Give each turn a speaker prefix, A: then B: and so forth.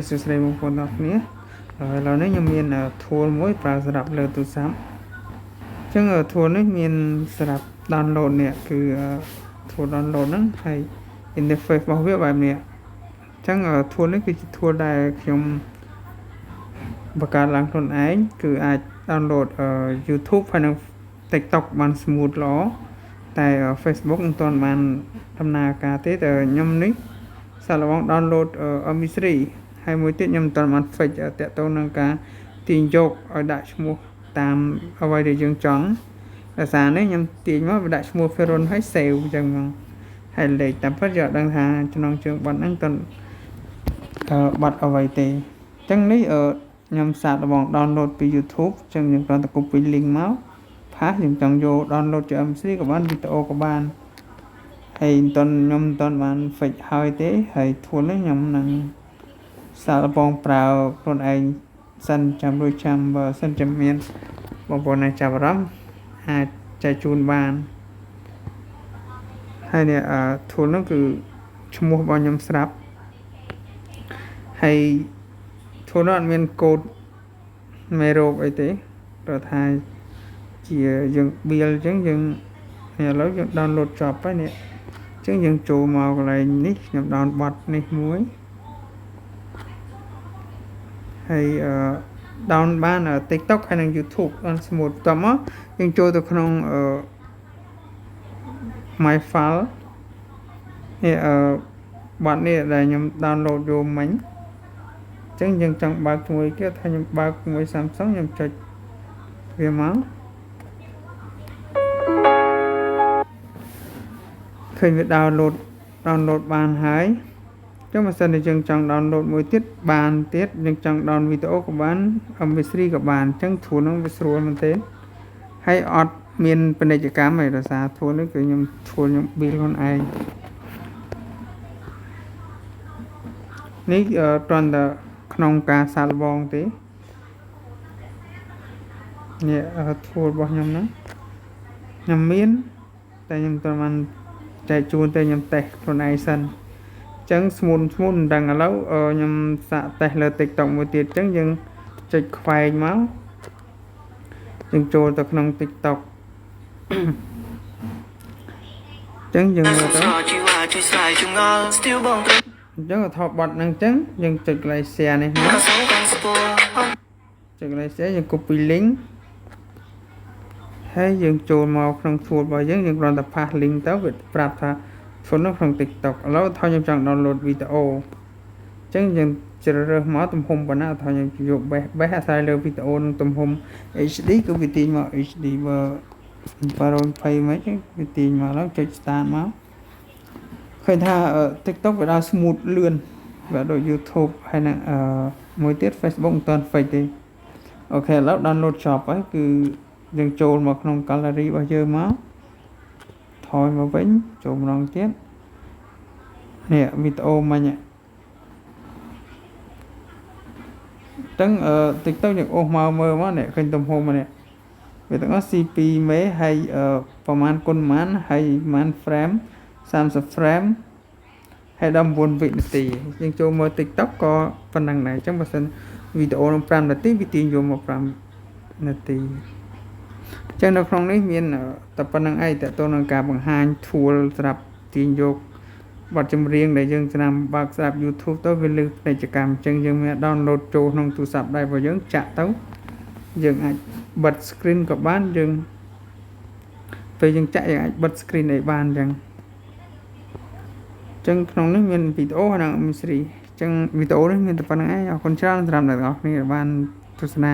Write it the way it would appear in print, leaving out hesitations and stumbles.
A: សួស្តីបងប្អូនទាំងគ្នាឥឡូវនេះខ្ញុំមាន tool មួយប្រើសម្រាប់លើទូរស័ព្ទអញ្ចឹង tool នេះមានសម្រាប់ download នេះគឺ tool download ហ្នឹងហើយ interface របស់វាបែបនេះអញ្ចឹង tool នេះគឺជា tool ដែលខ្ញុំបង្កើតឡើងខ្លួនឯងគឺអាច download YouTube ហើយនិង TikTok បាន smooth ល្អតែ Facebook មិនទាន់បានដំណើរការទេតែខ្ញុំនេះសាកល្បង download MP3 ហើយមួយទៀតខ្ញុំមិនទាន់បាន fix តាក់ទងនឹងការទាញយកឲ្យដាក់ឈ្មោះតាមអ្វីដែលយើងចង់ដោយសារនេះខ្ញុំទាញមកវាដាក់ឈ្មោះ Ferron ហើយ save អញ្ចឹងមកហើយលេខតែពិតយើងអត់ដឹងថាចំណងជើងប័ណ្ណហ្នឹងទាន់បាត់អ្វីទេអញ្ចឹងនេះខ្ញុំសាកល្បង download ពី YouTube អញ្ចឹងខ្ញុំគ្រាន់តែ copy link មកផាសខ្ញុំចង់យក download ជា MP3 ក៏បានវីដេអូក៏បានហើយខ្ញុំមិនទាន់បាន fix ហើយទេហើយ tool នេះខ្ញុំនឹងសាកល្បងប្រើខ្លួនឯងសិនចាំរួចចាំបើសិនចាំមានបងប្អូនណាចាប់អារម្មណ៍អាចចែកជូនបានហើយនេះtool នោះគឺឈ្មោះរបស់ខ្ញុំស្រាប់ហើយ tool នោះអត់មានកូដមេរោគអីទេព្រោះថាជាយើង build អញ្ចឹងយើងឥឡូវយើង download ចប់ហើយនេះអញ្ចឹងយើងចូលមកកន្លែងនេះខ្ញុំ download ប័ណ្ណនេះមួយហើយdown បាន TikTok ហើយនិង YouTube បាន smooth តមកយើងចូលទៅក្នុងmy file នេះបាត់នេះដែលខ្ញុំ download យកមិញអញ្ចឹងយើងចង់បើកជាមួយគេថាខ្ញុំបើកជាមួយ Samsung ខ្ញុំចុចវាមកឃើញវា download បានហើយចឹងបើសិនជាយើងចង់ download មួយទៀតបានទៀតយើងចង់ download វីដេអូក៏បាន MP3 ក៏បានអញ្ចឹង tool ហ្នឹងវាស្រួលមែនទេហើយអត់មានពាណិជ្ជកម្មឯដោយសារ tool នេះគឺខ្ញុំ build ខ្លួនឯងនេះគ្រាន់តែក្នុងការសាកល្បងទេនេះ tool របស់ខ្ញុំហ្នឹងខ្ញុំមានតែខ្ញុំមិនបានចែកជូនតែខ្ញុំតេស្តខ្លួនឯងសិនចឹង smooth មិនដឹងឥឡូវខ្ញុំសាកតេស្តលើ TikTok មួយទៀតចឹងយើងចុចខ្វែងមកយើងចូលទៅក្នុង TikTok ចឹងយើងមើលទៅអញ្ចឹងថតប័ណ្ណហ្នឹងចឹងយើងចុចកន្លែង share នេះមកចុចកន្លែង share យើង copy link ហើយយើងចូលមកក្នុង tool របស់យើងគ្រាន់តែផាស link ទៅវាប្រាប់ថាចូលនៅក្នុង TikTok ឥឡូវថាខ្ញុំចង់ download វីដេអូអញ្ចឹងយើងជ្រើសរើសមកទំហំប៉ុណ្ណាថាខ្ញុំយក best អាស្រ័យលើវីដេអូនឹងទំហំ HD គឺវាទាញមក HD បើ720មិនចឹងវាទាញមកแล้วចុច start មកឃើញថា TikTok វាដល់ smooth លឿនវាដូច YouTube ហើយនឹងមួយទៀត Facebook មិនទាន់ fix ទេអូខេឥឡូវ download ចប់ហើយគឺយើងចូលមកក្នុង gallery របស់យើងមកថយមកវិញចូលម្ដងទៀតនេះវីដេអូមិញទាំង TikTok យើងអូសមកមើលមកនេះឃើញទំហំនេះវាទាំងអស់ C2 មេហើយប្រហែលគុណប្រហែលហើយប្រហែល frame 30 frame ហើយដល់9វិនាទីយើងចូលមើល TikTok ក៏ប៉ុណ្ណឹងដែរអញ្ចឹងបើសិនវីដេអូនឹង5នាទីវាទាញយកមក5នាទីចឹងនៅក្នុងនេះមានតែប៉ុណ្្នឹងឯងតើតើនឹងការបង្ហាញ tool សម្រាប់ទាញយកបទចម្រៀងដែលយើងឆ្នាំបើកស្ដាប់ YouTube ទៅវាលើពាណិជ្ជកម្មចឹងយើងមាន download ចូលក្នុងទូរស័ព្ទដៃរបស់យើងចាក់ទៅយើងអាចបិទ screen ក៏បានយើងពេលយើងចាក់យើងអាចបិទ screen ឲ្យបានចឹងក្នុងនេះមានវីដេអូនិង MP3 ចឹងវីដេអូនេះមានតែប៉ុណ្្នឹងឯងអរគុណច្រើនសម្រាប់អ្នកទាំងអស់គ្នាបានទស្សនា